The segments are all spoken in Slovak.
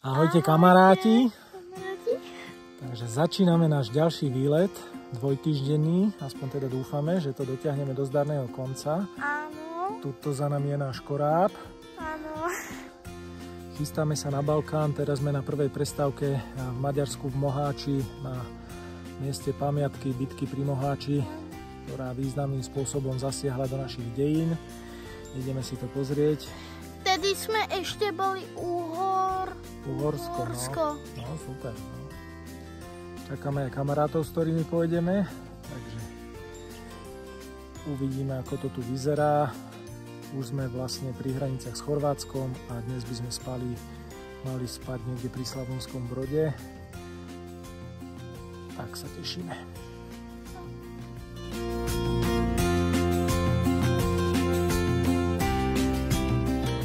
Ahojte kamaráti. Takže začíname náš ďalší výlet, dvojtýždenný, aspoň teda dúfame, že to dotiahneme do zdarného konca. Áno. Tuto za nami je náš koráb. Áno. Chystáme sa na Balkán, teraz sme na prvej prestávke v Maďarsku v Moháči, na mieste pamiatky bitky pri Moháči, ktorá významným spôsobom zasiahla do našich dejín. Ideme si to pozrieť. Vtedy sme ešte boli Uhorsko. Uhorsko. No, super. No. Čakáme aj kamarátov, s ktorými pôjdeme, takže uvidíme, ako to tu vyzerá. Už sme vlastne pri hraniciach s Chorvátskom a dnes by sme mali spať niekde pri Slavonskom Brode. Tak sa tešíme.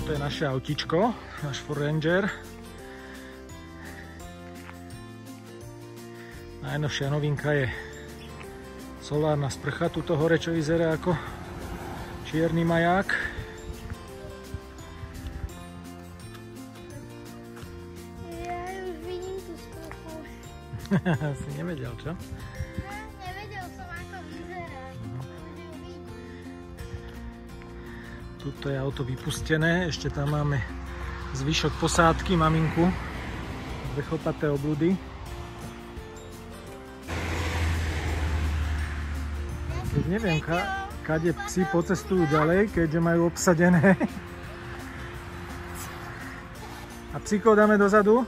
To je naše autičko, náš Ford Ranger. Najnovšia novinka je solárna sprcha tuto hore, čo vyzerá ako čierny maják. Ja už vidím tú sprchu. Si nevedel, čo? Nevedel som, ako vyzerá. Tuto je auto vypustené, ešte tam máme zvyšok posádky, maminku, dve chlpaté obludy. Keď neviem, kade psi pocestujú ďalej, keďže majú obsadené. A psíkov dáme dozadu?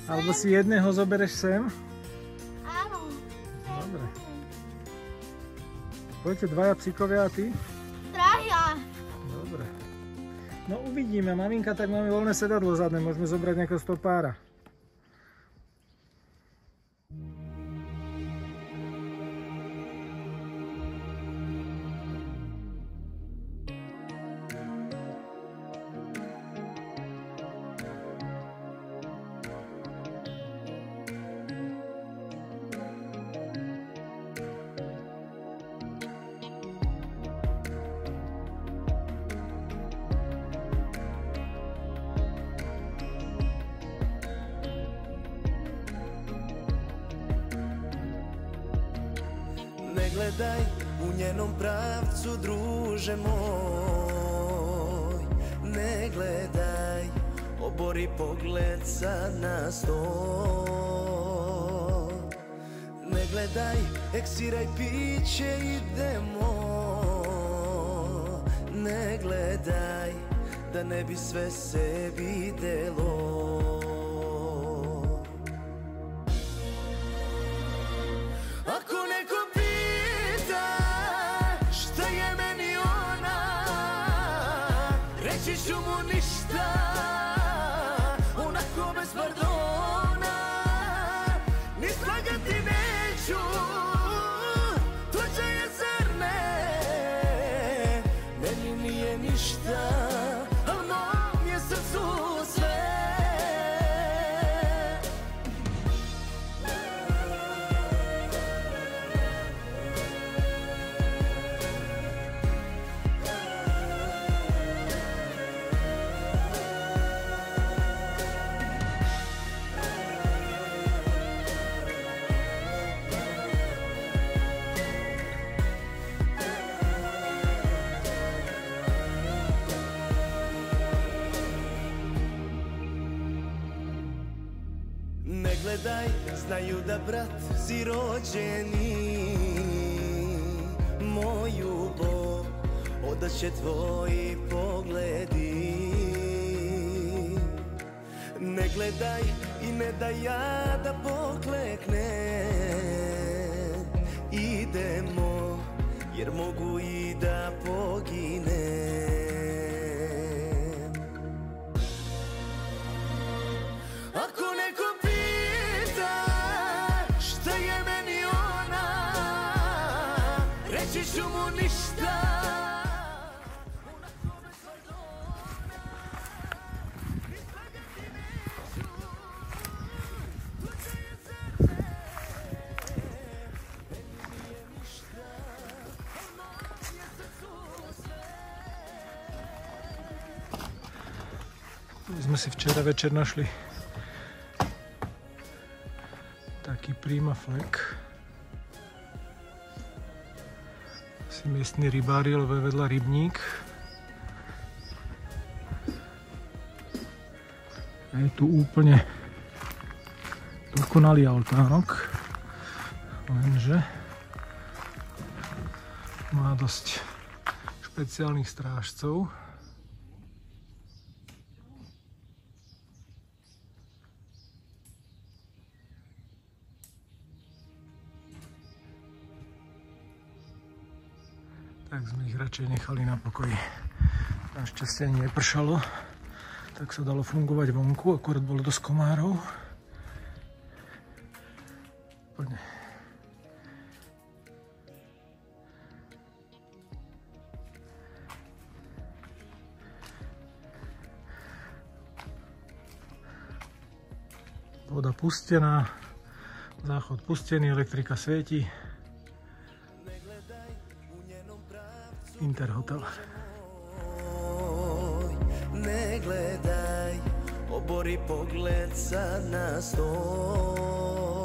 Alebo si jedného zobereš sem? Áno. Dobre. Poďte dvaja psíkovia a ty? Traja. Dobre. No uvidíme, maminka, tak máme voľné sedadlo zadné, môžeme zobrať nejakého stopára. Ne gledaj u njenom pravcu, druže moj. Ne gledaj, obori pogled sad nas to. Ne gledaj, eksiraj piće, idemo. Ne gledaj, da ne bi sve se videlo. Ako neko pita šta je meni ona, reći ću mu ništa, onako bez pardona. Ni slagati neću, tuđe je zar ne, meni nije ništa, al mom je srcu sve. Ne gledaj, znaju da brat si rođeni. Moju bol odaće tvoji pogledi. Ne gledaj i ne daj ja da pokleknem. Idemo, jer mogu i da poginem. Ako neko pita šta je meni ona, reći ću mu ništa. sme sme si včera večer našli taký Prima Fleck. Asi miestni rybári, lebo je vedľa rybník. A je tu úplne dokonalý altánok, lenže má dosť špeciálnych strážcov. Tak sme ich radšej nechali na pokoji. Našťastie ani nepršalo, tak sa dalo fungovať vonku, akurát bolo dosť komárov. Poďme. Voda pustená, záchod pustený, elektrika svieti. Interhotel. Ne gledaj, obori pogled sad na stoj.